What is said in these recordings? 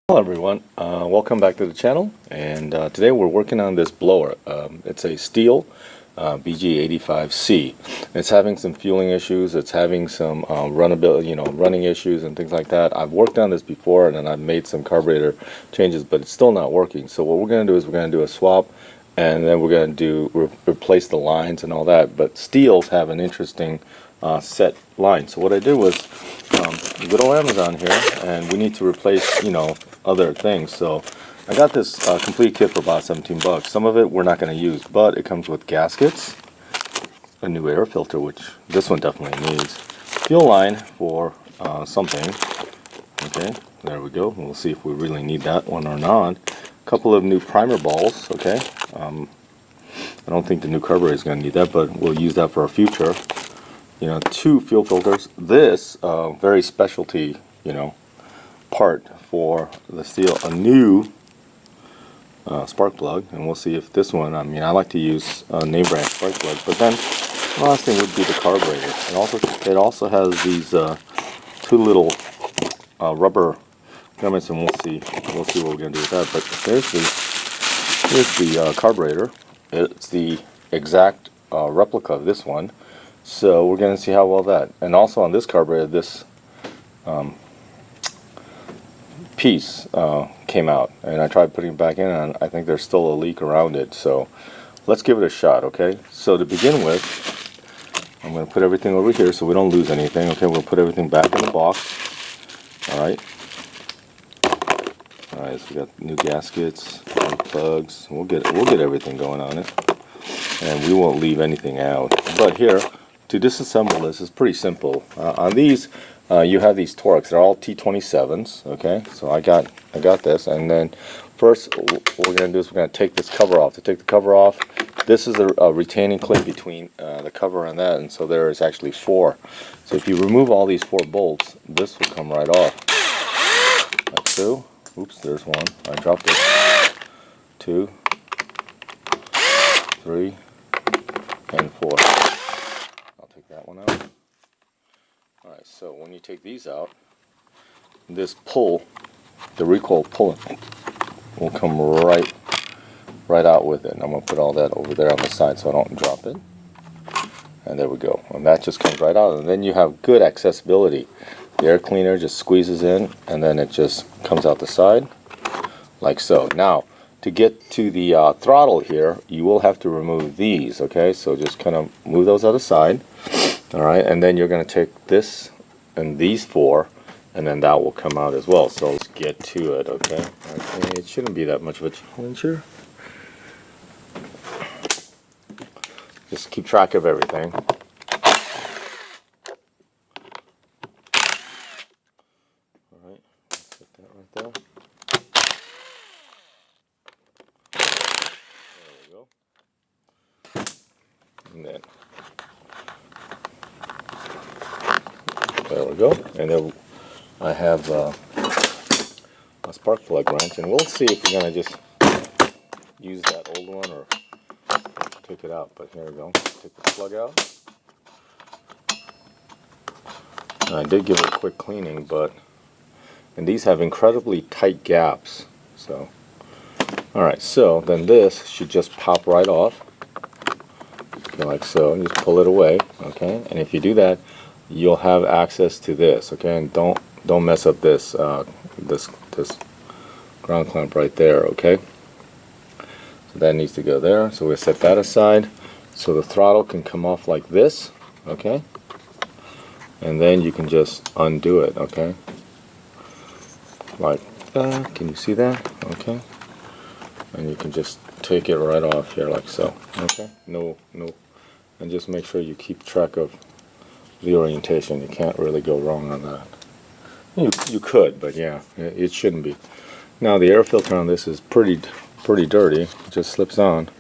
Hello everyone, welcome back to the channel, and today we're working on this blower. It's a Stihl BG85C. It's having some fueling issues, it's having some runnability, running issues and things like that. I've worked on this before and then I've made some carburetor changes, but it's still not working. So what we're going to do is we're going to do a swap, and then we're going to replace the lines and all that. But Stihls have an interesting set line. So what I did was good old Amazon here, and we need to replace other things. So I got this complete kit for about 17 bucks. Some of it we're not going to use, but it comes with gaskets, a new air filter, which this one definitely needs, fuel line for something. Okay, there we go. We'll see if we really need that one or not. A couple of new primer balls. Okay, I don't think the new carburetor is going to need that, but we'll use that for our future. 2 fuel filters. This very specialty, part for the Stihl, a new spark plug, and we'll see if this one. I like to use name brand spark plugs, but then the last thing would be the carburetor. It also has these 2 little rubber elements, and we'll see what we're gonna do with that. But here's the carburetor. It's the exact replica of this one. So we're going to see how well that, and also on this carburetor, this piece came out, and I tried putting it back in, and I think there's still a leak around it. So let's give it a shot, okay? So to begin with, I'm going to put everything over here so we don't lose anything. Okay, we'll put everything back in the box. All right. All right. So we got new gaskets, new plugs. We'll get everything going on it, and we won't leave anything out. But here, to disassemble this is pretty simple. On these, you have these Torx. They're all T27s. Okay, so I got this, and then first what we're going to do is we're going to take this cover off. To take the cover off, this is a retaining clip between the cover and that, and so there is actually 4. So if you remove all these 4 bolts, this will come right off. Like so. Oops, there's one. I dropped it. 2, 3, and 4. That one out. Alright, so when you take these out, this pull, the recoil pull, will come right out with it. And I'm going to put all that over there on the side so I don't drop it. And there we go. And that just comes right out. And then you have good accessibility. The air cleaner just squeezes in, and then it just comes out the side, like so. Now, to get to the throttle here, you will have to remove these, okay? So just kind of move those out of the side. Alright, and then you're going to take this and these 4, and then that will come out as well. So let's get to it, okay? It shouldn't be that much of a challenge here. Just keep track of everything. Alright, put that right there. There we go. And then there we go. And then I have a spark plug wrench, and we'll see if we're going to just use that old one or take it out. But here we go. Take the plug out. And I did give it a quick cleaning, and these have incredibly tight gaps. So, alright, so then this should just pop right off. Okay, like so, and just pull it away. Okay, and if you do that, you'll have access to this. Okay, and don't mess up this this ground clamp right there. Okay, so that needs to go there. So we'll set that aside so the throttle can come off like this. Okay, and then you can just undo it. Okay, like that. Can you see that? Okay, and you can just take it right off here like so. Okay, no, and just make sure you keep track of the orientation. You can't really go wrong on that. You could, but yeah, it shouldn't be. Now the air filter on this is pretty dirty. It just slips on,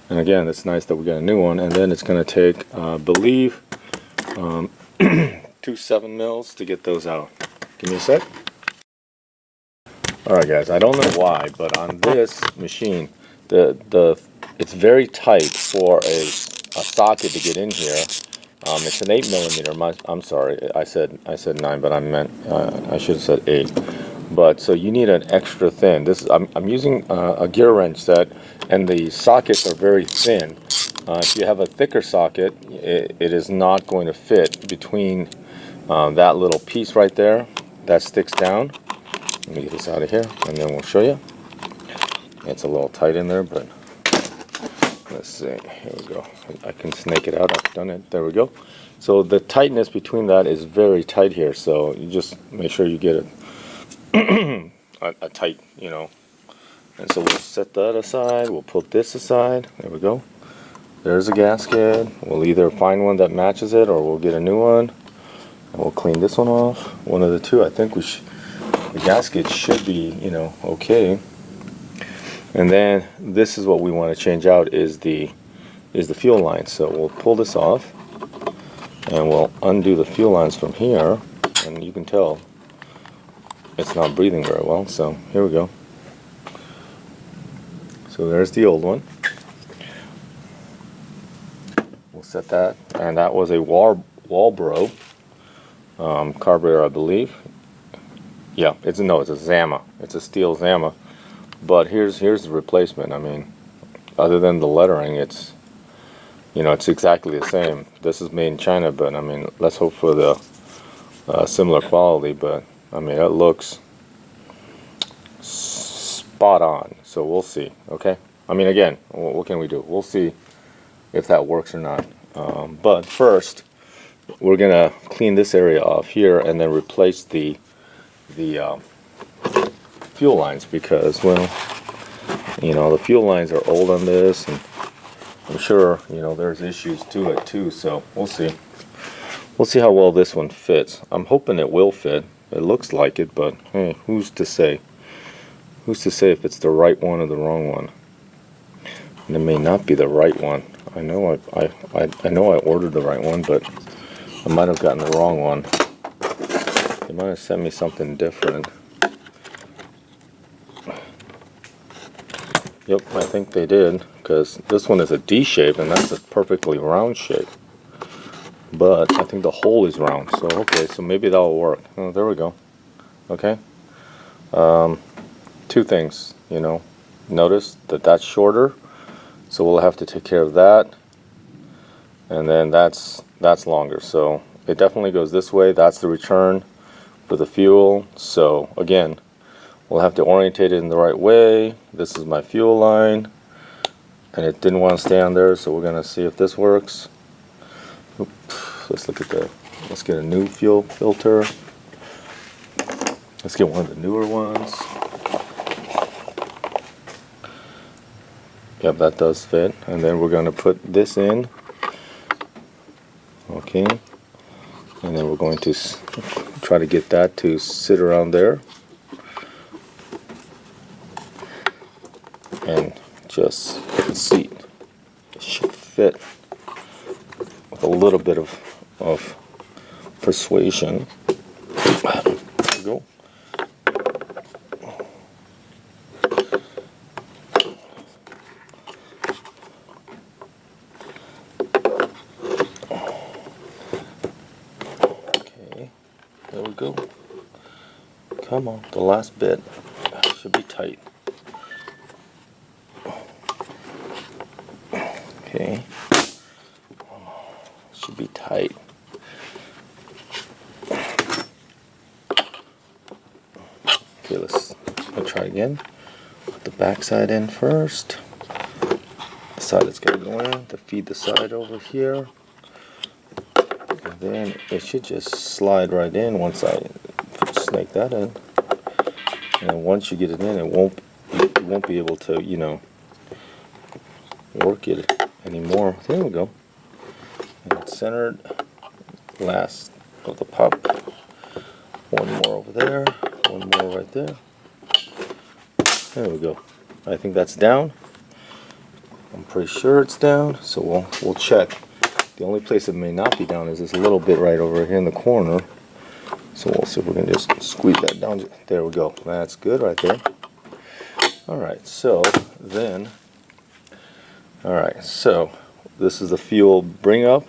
and again, it's nice that we got a new one. And then it's going to take, I believe, 2 7 mils to get those out. Give me a sec. Alright guys, I don't know why, but on this machine, it's very tight for a socket to get in here. It's an 8mm. I'm sorry, I said 9, but I meant I should have said 8. But so you need an extra thin. I'm using a gear wrench set, and the sockets are very thin. If you have a thicker socket, it is not going to fit between that little piece right there that sticks down. Let me get this out of here, and then we'll show you. It's a little tight in there, but let's see. Here we go. I can snake it out. I've done it. There we go. So the tightness between that is very tight here. So you just make sure you get a tight, you know. And so we'll set that aside. We'll put this aside. There we go. There's a gasket. We'll either find one that matches it, or we'll get a new one. And we'll clean this one off. One of the two. I think the gasket should be, you know, okay. And then this is what we want to change out is the fuel line. So we'll pull this off, and we'll undo the fuel lines from here, and you can tell it's not breathing very well. So here we go. So there's the old one. We'll set that, and that was a Walbro carburetor, I believe. Yeah, it's a Zama. It's a Stihl Zama. But here's the replacement. I mean, other than the lettering, it's, you know, it's exactly the same. This is made in China, but I mean, let's hope for the similar quality. But I mean, it looks spot on. So we'll see. Okay. I mean, again, what can we do? We'll see if that works or not. But first, we're gonna clean this area off here and then replace the fuel lines, because, well, you know, the fuel lines are old on this, and I'm sure, you know, there's issues to it too. So we'll see how well this one fits. I'm hoping it will fit. It looks like it, but hey, who's to say if it's the right one or the wrong one? And it may not be the right one. I know I ordered the right one, but I might have gotten the wrong one. They might have sent me something different. Yep, I think they did, because this one is a D shape, and that's a perfectly round shape. But I think the hole is round, so okay, so maybe that will work. Oh, there we go. Okay. Two things, you know. Notice that that's shorter, so we'll have to take care of that. And then that's longer, so it definitely goes this way. That's the return for the fuel. So again, we'll have to orientate it in the right way. This is my fuel line, and it didn't want to stay on there, so we're gonna see if this works. Oops, let's get a new fuel filter. Let's get one of the newer ones. Yep, that does fit. And then we're gonna put this in. Okay. And then we're going to try to get that to sit around there. And just see, it should fit with a little bit of persuasion. There we go. Okay, there we go. Come on, the last bit should be tight. Okay, should be tight. Okay, let's try again. Put the back side in first. The side that's gonna go in to feed the side over here. And then it should just slide right in once I snake that in. And once you get it in, you won't be able to, you know, work it anymore. There we go. And it's centered. Last of the pop. One more over there. One more right there. There we go. I think that's down. I'm pretty sure it's down. So we'll check. The only place it may not be down is this little bit right over here in the corner. So we'll see if we can just squeeze that down. There we go. That's good right there. Alright, so then, alright, so this is the fuel bring up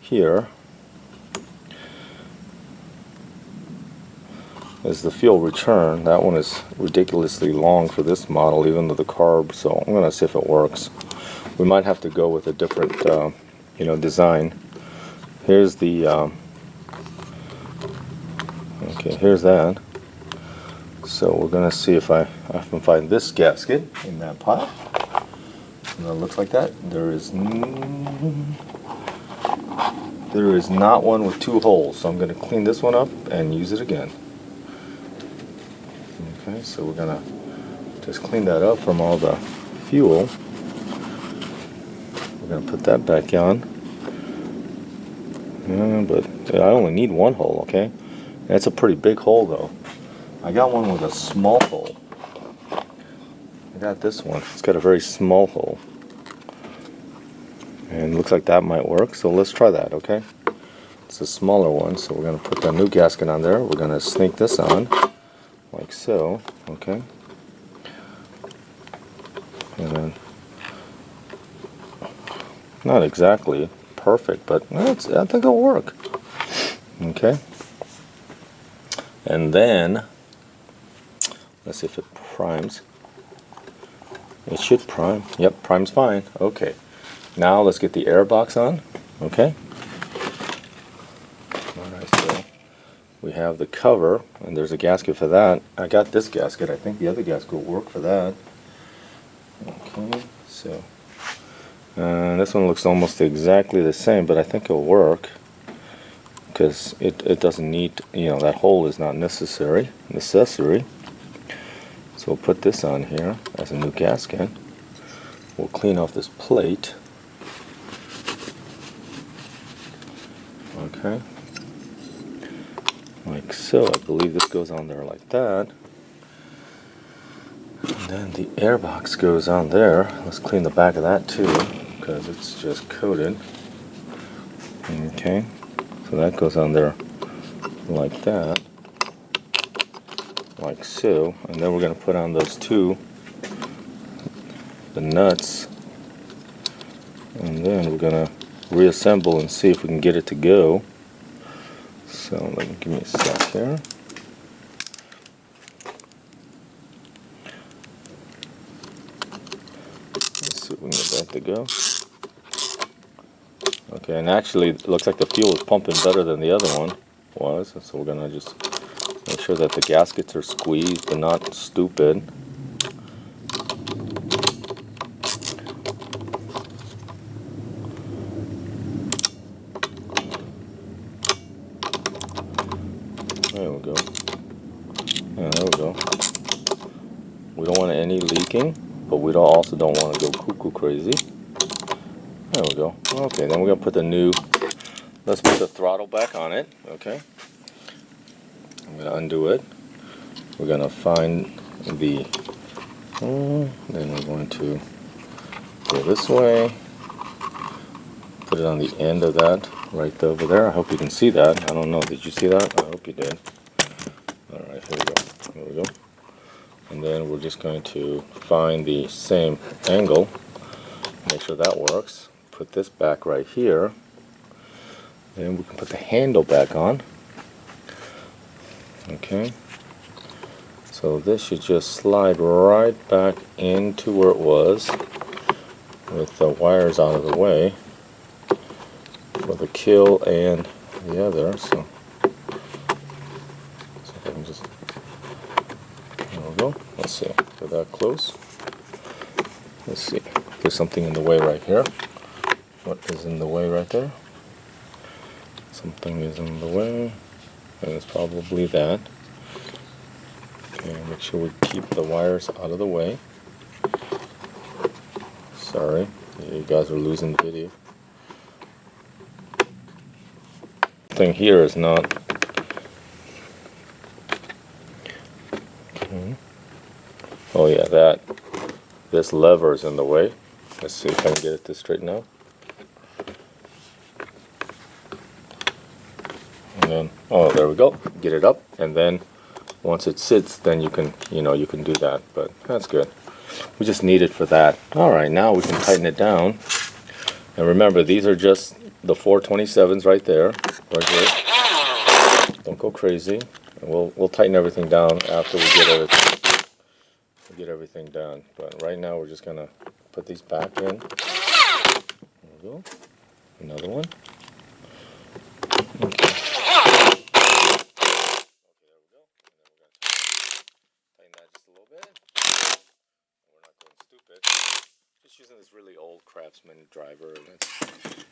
here. is the fuel return. That one is ridiculously long for this model, even though the carb. So I'm gonna see if it works. We might have to go with a different, design. Here's the. Okay, here's that. So we're gonna see if I can find this gasket in that pot. And it looks like that. There is not one with 2 holes. So I'm gonna clean this one up and use it again. Okay, so we're gonna just clean that up from all the fuel. We're gonna put that back on. But I only need 1 hole, okay? That's a pretty big hole though. I got one with a small hole. I got this one. It's got a very small hole. And it looks like that might work, so let's try that, okay? It's a smaller one, so we're gonna put the new gasket on there. We're gonna sneak this on. Like so, okay. And then, not exactly perfect, but I think it'll work. Okay. And then, let's see if it primes. It should prime. Yep, prime's fine. Okay. Now let's get the air box on. Okay. Alright, so we have the cover, and there's a gasket for that. I got this gasket. I think the other gasket will work for that. Okay, so this one looks almost exactly the same, but I think it'll work because it doesn't need, that hole is not necessary. So we'll put this on here as a new gasket. We'll clean off this plate. Okay. Like so. I believe this goes on there like that. And then the air box goes on there. Let's clean the back of that too, because it's just coated. Okay. So that goes on there like that. Like so. And then we're going to put on those the nuts. And then we're going to reassemble and see if we can get it to go. So give me a sec here. Let's see if we can get that to go. Okay, and actually it looks like the fuel is pumping better than the other one was. So we're gonna just make sure that the gaskets are squeezed and not stupid. There we go. Yeah, there we go. We don't want any leaking, but we also don't want to go cuckoo crazy. There we go. Okay, then we're going to put let's put the throttle back on it, okay? I'm going to undo it. We're going to find then we're going to go this way. Put it on the end of that, right over there. I hope you can see that. I don't know, did you see that? I hope you did. Alright, here we go. There we go. And then we're just going to find the same angle. Make sure that works. Put this back right here. And we can put the handle back on. Okay. So this should just slide right back into where it was with the wires out of the way for the kill and the other. So if I can just, there we go. Let's see, get that close. Let's see, there's something in the way right here. What is in the way right there? Something is in the way, and it's probably that. Okay, make sure we keep the wires out of the way. Sorry, you guys are losing the video. Thing here is not. Okay. Oh yeah, this lever is in the way. Let's see if I can get it to straighten out. And then, oh, there we go. Get it up, and then once it sits, then you can do that. But that's good. We just need it for that. All right, now we can tighten it down. And remember, these are just the 427s right there, right here. Don't go crazy. And we'll tighten everything down after we get everything done. But right now we're just gonna put these back in. There we go. Another one. Okay. There we go. And then we're gonna tighten that just a little bit. We're not going stupid. Just using this really old Craftsman driver, and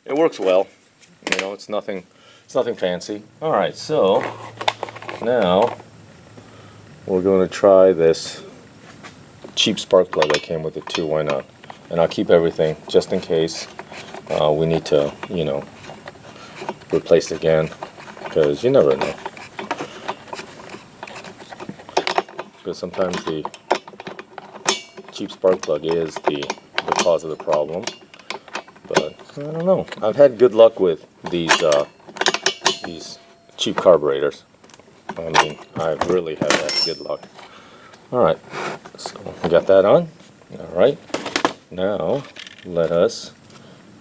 it works well. You know, it's nothing fancy. All right, so now we're going to try this cheap spark plug that came with it too. Why not? And I'll keep everything just in case we need to, you know, replace again, because you never know. Because sometimes the cheap spark plug is the cause of the problem. But I don't know. I've had good luck with these cheap carburetors. I mean, I've really had that good luck. All right, so we got that on. All right, now let's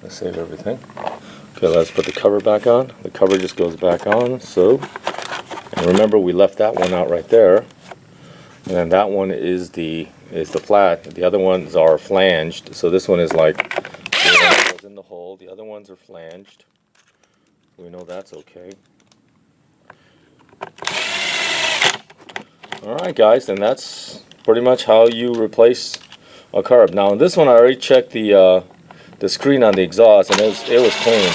save everything. Okay, let's put the cover back on. The cover just goes back on. So, and remember we left that one out right there, and then that one is the flat. The other ones are flanged. So this one is like the one that goes in the hole. The other ones are flanged. We know that's okay. Alright guys, and that's pretty much how you replace a carb. Now this one I already checked the screen on the exhaust, and it was clean.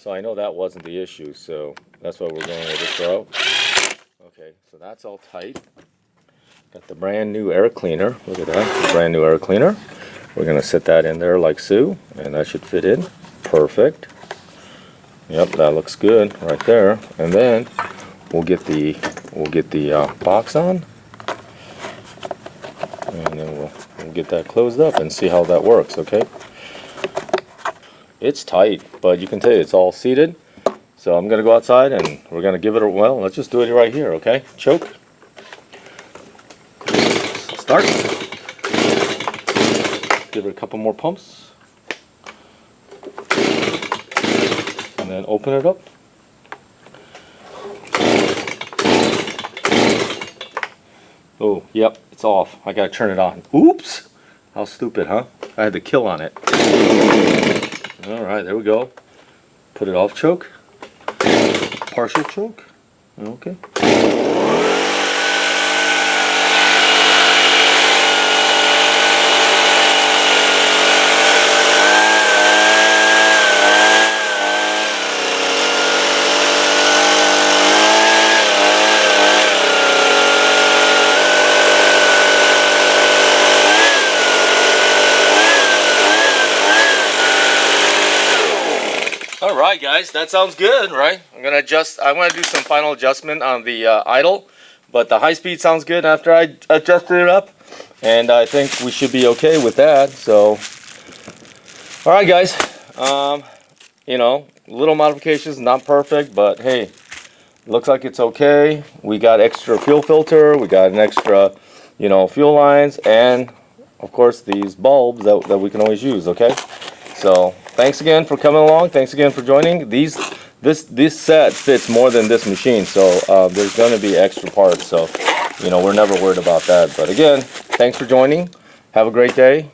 So I know that wasn't the issue, so that's why we're going with this route. Okay, so that's all tight. Got the brand new air cleaner. Look at that, the brand new air cleaner. We're gonna set that in there like so, and that should fit in perfect. Yep, that looks good right there. And then we'll get the box on, and then we'll get that closed up and see how that works. Okay, it's tight, but you can tell it's all seated. So I'm gonna go outside and we're gonna give it a, well, let's just do it right here. Okay, choke, start, give it a couple more pumps, and then open it up. Oh, yep, it's off. I gotta turn it on. Oops! How stupid, huh? I had the kill on it. Alright, there we go. Put it off choke. Partial choke. Okay. Alright guys, that sounds good, right? I'm gonna do some final adjustment on the idle, but the high speed sounds good after I adjusted it up, and I think we should be okay with that. So, alright guys, you know, little modifications, not perfect, but hey, looks like it's okay. We got extra fuel filter, we got an extra, you know, fuel lines, and of course these bulbs that we can always use. Okay, so thanks again for coming along. Thanks again for joining. This set fits more than this machine, so there's going to be extra parts. So, you know, we're never worried about that. But again, thanks for joining. Have a great day.